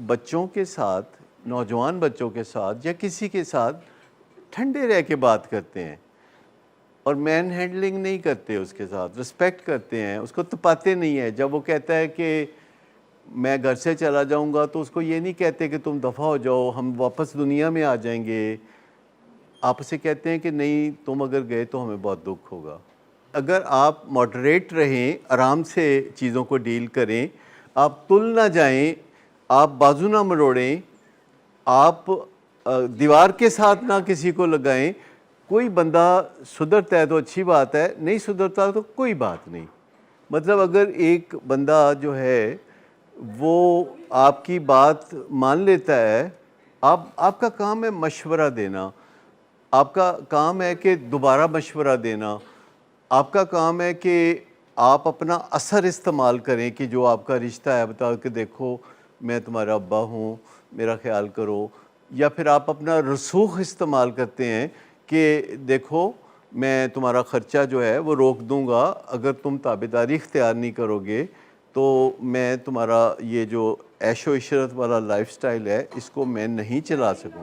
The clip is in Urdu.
بچوں کے ساتھ، نوجوان بچوں کے ساتھ یا کسی کے ساتھ ٹھنڈے رہ کے بات کرتے ہیں اور مین ہینڈلنگ نہیں کرتے، اس کے ساتھ رسپیکٹ کرتے ہیں، اس کو تپاتے نہیں ہیں. جب وہ کہتا ہے کہ میں گھر سے چلا جاؤں گا تو اس کو یہ نہیں کہتے کہ تم دفع ہو جاؤ، ہم واپس دنیا میں آ جائیں گے. آپ اسے کہتے ہیں کہ نہیں تم اگر گئے تو ہمیں بہت دکھ ہوگا. اگر آپ ماڈریٹ رہیں، آرام سے چیزوں کو ڈیل کریں، آپ تل نہ جائیں، آپ بازو نہ مروڑیں، آپ دیوار کے ساتھ نہ کسی کو لگائیں. کوئی بندہ سدھرتا ہے تو اچھی بات ہے، نہیں سدھرتا تو کوئی بات نہیں. مطلب اگر ایک بندہ جو ہے وہ آپ کی بات مان لیتا ہے، آپ کا کام ہے مشورہ دینا، آپ کا کام ہے کہ دوبارہ مشورہ دینا، آپ کا کام ہے کہ آپ اپنا اثر استعمال کریں کہ جو آپ کا رشتہ ہے بتا کہ دیکھو میں تمہارا ابا ہوں، میرا خیال کرو. یا پھر آپ اپنا رسوخ استعمال کرتے ہیں کہ دیکھو میں تمہارا خرچہ جو ہے وہ روک دوں گا، اگر تم تابعداری اختیار نہیں کرو گے تو میں تمہارا یہ جو عیش و عشرت والا لائف سٹائل ہے اس کو میں نہیں چلا سکوں.